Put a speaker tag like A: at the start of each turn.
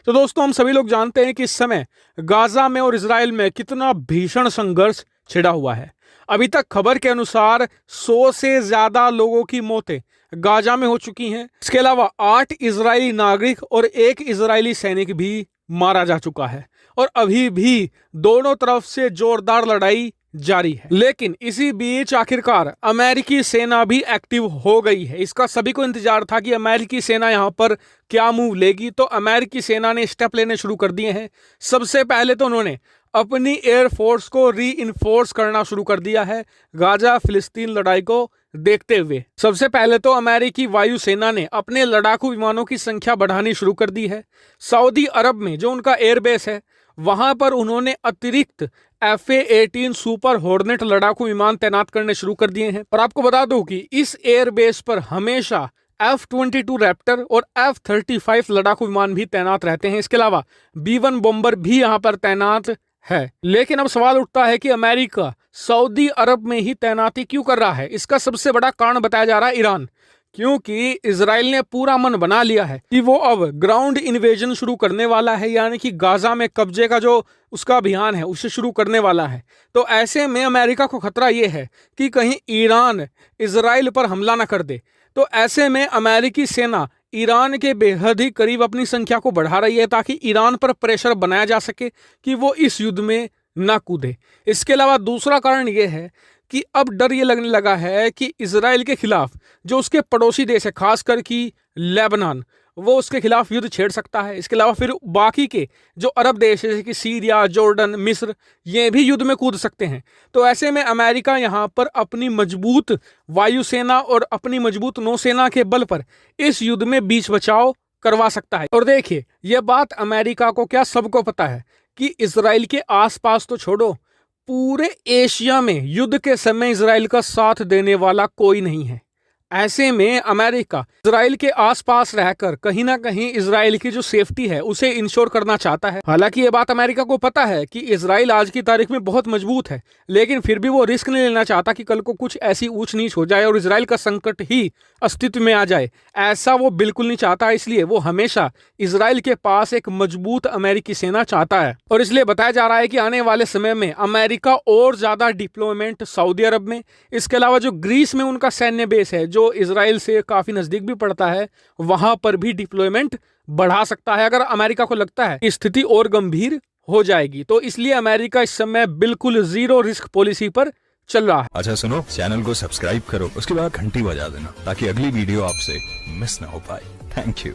A: तो दोस्तों, हम सभी लोग जानते हैं कि इस समय गाजा में और इजराइल में कितना भीषण संघर्ष छिड़ा हुआ है। अभी तक खबर के अनुसार 100 से ज्यादा लोगों की मौतें गाजा में हो चुकी हैं। इसके अलावा 8 इजरायली नागरिक और 1 इजरायली सैनिक भी मारा जा चुका है और अभी भी दोनों तरफ से जोरदार लड़ाई जारी है। लेकिन इसी बीच आखिरकार अमेरिकी सेना भी एक्टिव हो गई है। इसका सभी को इंतजार था कि अमेरिकी सेना यहां पर क्या मूव लेगी। तो अमेरिकी सेना ने स्टेप लेने शुरू कर दिए हैं। सबसे पहले तो उन्होंने अपनी एयरफोर्स को री इन्फोर्स करना शुरू कर दिया है गाजा फिलिस्तीन लड़ाई को देखते हुए। सबसे पहले तो अमेरिकी वायुसेना ने अपने लड़ाकू विमानों की संख्या बढ़ानी शुरू कर दी है। सऊदी अरब में जो उनका एयरबेस है वहां पर उन्होंने अतिरिक्त FA-18 सुपर हॉर्नेट लड़ाकू विमान तैनात करने शुरू कर दिए हैं। और आपको बता दूं कि इस एयरबेस पर हमेशा F-22 रैप्टर और F-35 लड़ाकू विमान भी तैनात रहते हैं। इसके अलावा B-1 बॉम्बर भी यहां पर तैनात है। लेकिन अब सवाल उठता है कि अमेरिका सऊदी अरब में ही तैनाती क्यों कर रहा है। इसका सबसे बड़ा कारण बताया जा रहा है ईरान, क्योंकि इजराइल ने पूरा मन बना लिया है कि वो अब ग्राउंड इन्वेजन शुरू करने वाला है, यानी कि गाजा में कब्जे का जो उसका अभियान है उसे शुरू करने वाला है। तो ऐसे में अमेरिका को खतरा ये है कि कहीं ईरान इजराइल पर हमला ना कर दे। तो ऐसे में अमेरिकी सेना ईरान के बेहद ही करीब अपनी संख्या को बढ़ा रही है ताकि ईरान पर प्रेशर बनाया जा सके कि वो इस युद्ध में ना कूदे। इसके अलावा दूसरा कारण यह है कि अब डर ये लगने लगा है कि इजराइल के खिलाफ जो उसके पड़ोसी देश है, खासकर कि लेबनान, वो उसके खिलाफ युद्ध छेड़ सकता है। इसके अलावा फिर बाकी के जो अरब देश जैसे कि सीरिया, जॉर्डन, मिस्र, ये भी युद्ध में कूद सकते हैं। तो ऐसे में अमेरिका यहाँ पर अपनी मजबूत वायुसेना और अपनी मजबूत नौसेना के बल पर इस युद्ध में बीच बचाव करवा सकता है। और देखिए, यह बात अमेरिका को क्या सबको पता है कि इजराइल के आसपास तो छोड़ो, पूरे एशिया में युद्ध के समय इजराइल का साथ देने वाला कोई नहीं है। ऐसे में अमेरिका इजराइल के आसपास रहकर कहीं ना कहीं इजराइल की जो सेफ्टी है उसे इंश्योर करना चाहता है। हालांकि ये बात अमेरिका को पता है कि इजराइल आज की तारीख में बहुत मजबूत है, लेकिन फिर भी वो रिस्क नहीं लेना चाहता कि कल को कुछ ऐसी ऊंच नीच हो जाए और इजराइल का संकट ही अस्तित्व में आ जाए। ऐसा वो बिल्कुल नहीं चाहता, इसलिए वो हमेशा इजराइल के पास एक मजबूत अमेरिकी सेना चाहता है। और इसलिए बताया जा रहा है कि आने वाले समय में अमेरिका और ज्यादा डिप्लॉयमेंट सऊदी अरब में, इसके अलावा जो ग्रीस में उनका सैन्य बेस है जो इजराइल से काफी नजदीक भी पड़ता है, वहां पर भी डिप्लॉयमेंट बढ़ा सकता है अगर अमेरिका को लगता है कि स्थिति और गंभीर हो जाएगी। तो इसलिए अमेरिका इस समय बिल्कुल जीरो रिस्क पॉलिसी पर चल रहा है।
B: अच्छा सुनो, चैनल को सब्सक्राइब करो, उसके बाद घंटी बजा देना ताकि अगली वीडियो आपसे मिस ना हो पाए। Thank you.